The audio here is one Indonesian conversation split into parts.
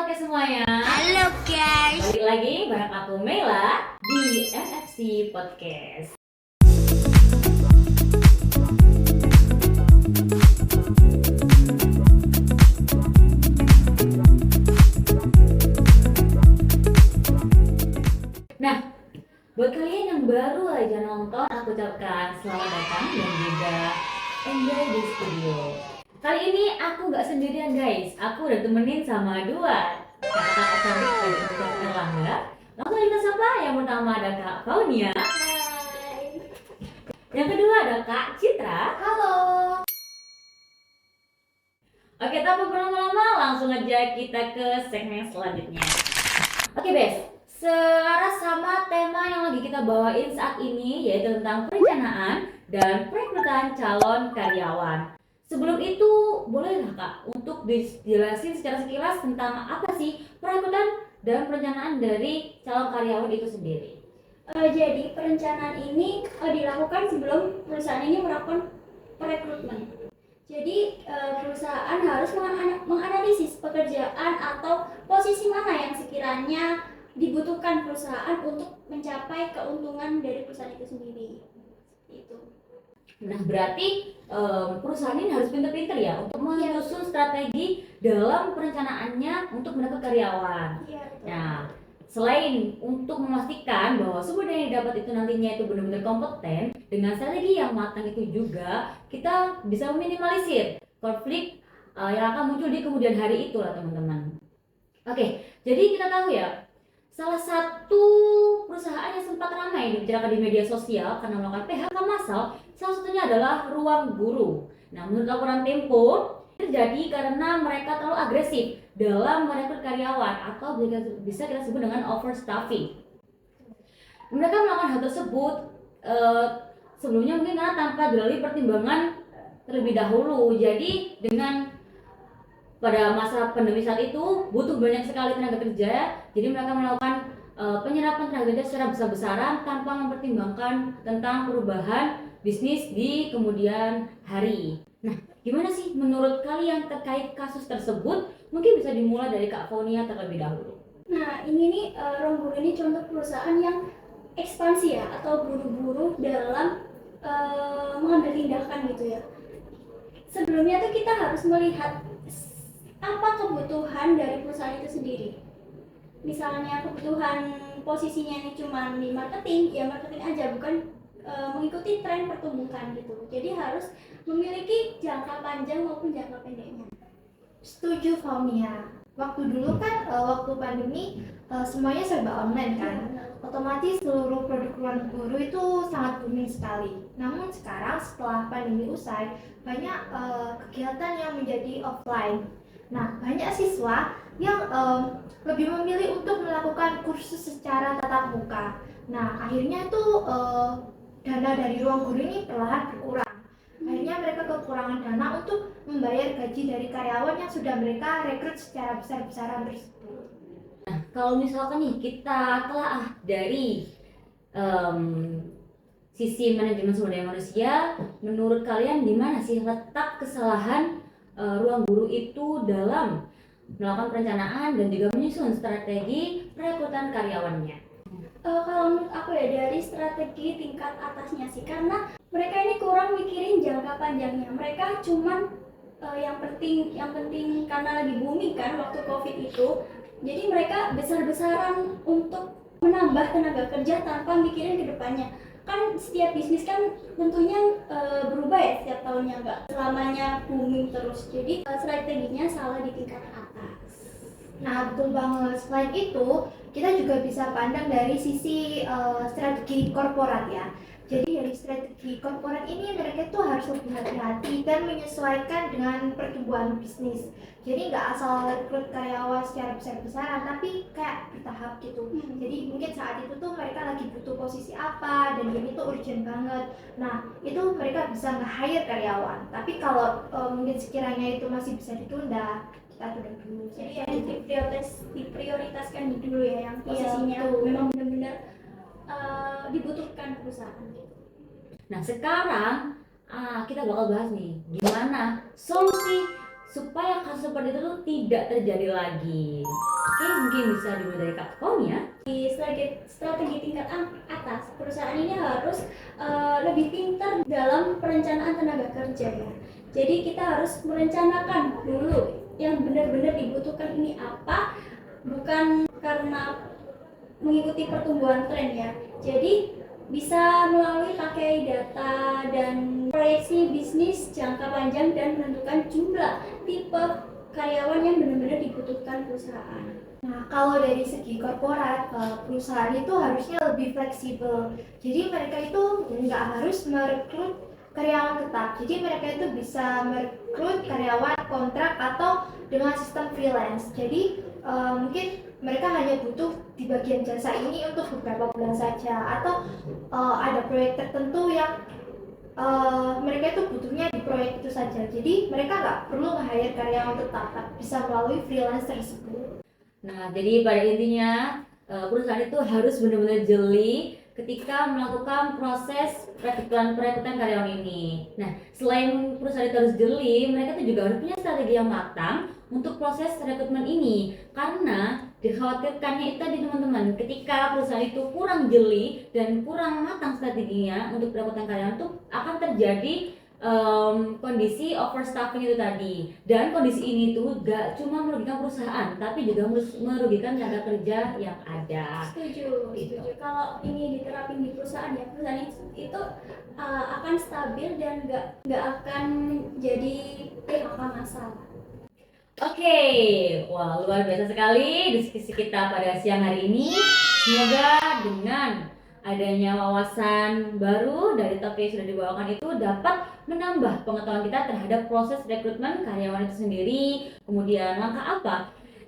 oke semuanya. Halo guys. Balik lagi bareng aku Mela di NFC Podcast. Nah, buat kalian yang baru aja nonton, aku ucapkan selamat datang dan juga enjoy di studio. Kali ini aku gak sendirian guys, aku udah temenin sama dua kakak-kakak cantik dari Universitas Erlangga. Langsung kita sapa, yang pertama ada Kak Faunia. Hai. Yang kedua ada Kak Citra. Halo. Oke, tanpa berlama-lama langsung aja kita ke segmen selanjutnya. Oke Bes, selaras sama tema yang lagi kita bawain saat ini, yaitu tentang perencanaan dan perekrutan calon karyawan. Sebelum itu, bolehlah Kak untuk dijelasin secara sekilas tentang apa sih perekrutan dan perencanaan dari calon karyawan itu sendiri? Jadi perencanaan ini dilakukan sebelum perusahaan ini melakukan perekrutmen. Jadi perusahaan harus menganalisis pekerjaan atau posisi mana yang sekiranya dibutuhkan perusahaan untuk mencapai keuntungan dari perusahaan itu sendiri. Seperti itu. Nah, berarti perusahaan ini harus pintar-pintar ya untuk menyusun strategi dalam perencanaannya untuk merekrut karyawan. Iya, betul. Nah, selain untuk memastikan bahwa sumber daya yang didapat itu nantinya itu benar-benar kompeten, dengan strategi yang matang itu juga kita bisa meminimalisir konflik yang akan muncul di kemudian hari itu lah teman-teman. Oke, jadi kita tahu ya, salah satu perusahaan yang sempat ramai dibicarakan di media sosial karena melakukan PHK massal, salah satunya adalah Ruang Guru. Nah, menurut laporan Tempo, terjadi karena mereka terlalu agresif dalam merekrut karyawan atau bisa kita sebut dengan overstaffing. Mereka melakukan hal tersebut sebelumnya mungkin karena tanpa dilalui pertimbangan terlebih dahulu. Jadi dengan pada masa pandemi saat itu butuh banyak sekali tenaga kerja, jadi mereka melakukan penyerapan tenaga kerja secara besar-besaran tanpa mempertimbangkan tentang perubahan bisnis di kemudian hari. Nah, gimana sih menurut kalian terkait kasus tersebut? Mungkin bisa dimulai dari Kak Faunia terlebih dahulu. Nah, ini nih Ruang Guru ini contoh perusahaan yang ekspansi ya, atau buru-buru dalam mengambil tindakan gitu ya. Sebelumnya tuh kita harus melihat apa kebutuhan dari perusahaan itu sendiri. Misalnya kebutuhan posisinya ini cuma di marketing, ya marketing aja, bukan mengikuti tren pertumbuhan gitu. Jadi harus memiliki jangka panjang maupun jangka pendeknya. Setuju Faunia. Waktu dulu kan waktu pandemi semuanya serba online kan. Otomatis seluruh produk ruang guru itu sangat booming sekali. Namun sekarang setelah pandemi usai, banyak kegiatan yang menjadi offline. Nah, banyak siswa yang lebih memilih untuk melakukan kursus secara tatap muka. Nah, akhirnya itu dana dari ruang guru ini perlahan berkurang. Akhirnya mereka kekurangan dana untuk membayar gaji dari karyawan yang sudah mereka rekrut secara besar-besaran tersebut. Nah, kalau misalkan nih kita telah dari sisi manajemen sumber daya manusia, menurut kalian di mana sih letak kesalahan ruang guru itu dalam melakukan perencanaan dan juga menyusun strategi perekrutan karyawannya? Kalau menurut aku ya dari strategi tingkat atasnya sih, karena mereka ini kurang mikirin jangka panjangnya. Mereka cuman yang penting karena lagi booming kan waktu COVID itu. Jadi mereka besar-besaran untuk menambah tenaga kerja tanpa mikirin ke depannya. Kan setiap bisnis kan tentunya berubah ya setiap tahunnya, nggak selamanya booming terus. Jadi strateginya salah di tingkat atas. Nah, betul banget. Selain itu, kita juga bisa pandang dari sisi strategi korporat ya. Jadi dari strategi korporat ini mereka tuh harus lebih hati-hati dan menyesuaikan dengan pertumbuhan bisnis. Jadi nggak asal rekrut karyawan secara besar-besaran, tapi kayak bertahap gitu. Jadi mungkin saat itu tuh mereka lagi butuh posisi apa dan ini tuh urgent banget. Nah, itu mereka bisa nge-hire karyawan. Tapi kalau mungkin sekiranya itu masih bisa ditunda, kita tunda dulu. Jadi yang diprioritaskan dulu ya, yang posisinya betul. memang benar-benar dibutuhkan perusahaan. Nah, sekarang kita bakal bahas nih gimana solusi supaya kasus seperti itu tuh tidak terjadi lagi. Oke, mungkin bisa dimulai dari Kak Faunia. Di strategi tingkat atas, perusahaan ini harus lebih pintar dalam perencanaan tenaga kerja ya. Jadi kita harus merencanakan dulu yang benar-benar dibutuhkan ini apa, bukan karena mengikuti pertumbuhan tren ya. Jadi bisa melalui pakai data dan proyeksi bisnis jangka panjang dan menentukan jumlah tipe karyawan yang benar-benar dibutuhkan perusahaan. Nah, kalau dari segi korporat, perusahaan itu harusnya lebih fleksibel. Jadi mereka itu nggak harus merekrut karyawan tetap. Jadi mereka itu bisa merekrut karyawan kontrak atau dengan sistem freelance. Jadi mungkin mereka hanya butuh di bagian jasa ini untuk beberapa bulan saja, atau ada proyek tertentu yang mereka itu butuhnya di proyek itu saja. Jadi mereka nggak perlu nge-hire karyawan tetap, bisa melalui freelance tersebut. Nah, jadi pada intinya perusahaan itu harus benar-benar jeli ketika melakukan proses perekrutan karyawan ini. Nah, selain perusahaan itu harus jeli, mereka itu juga harus punya strategi yang matang untuk proses rekrutmen ini. Karena dikhawatirkannya itu tadi teman-teman, ketika perusahaan itu kurang jeli dan kurang matang strateginya untuk perekrutan karyawan, itu akan terjadi kondisi overstaffing itu tadi. Dan kondisi ini tuh gak cuma merugikan perusahaan, tapi juga merugikan tenaga kerja yang ada. Setuju. Kalau ini diterapin di perusahaan ya, perusahaan itu akan stabil dan nggak akan jadi PHK massal. Oke, wah luar biasa sekali diskusi kita pada siang hari ini. Semoga dengan adanya wawasan baru dari topik yang sudah dibawakan itu dapat menambah pengetahuan kita terhadap proses rekrutmen karyawan itu sendiri, kemudian langkah apa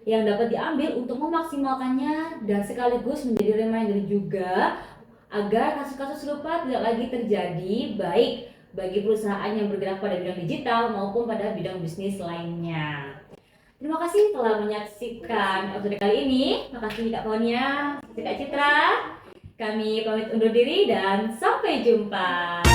yang dapat diambil untuk memaksimalkannya, dan sekaligus menjadi reminder juga agar kasus-kasus serupa tidak lagi terjadi, baik bagi perusahaan yang bergerak pada bidang digital maupun pada bidang bisnis lainnya. Terima kasih telah menyaksikan episode kali ini. Makasih Kak Faunia, Kak Citra. Kami pamit undur diri dan sampai jumpa.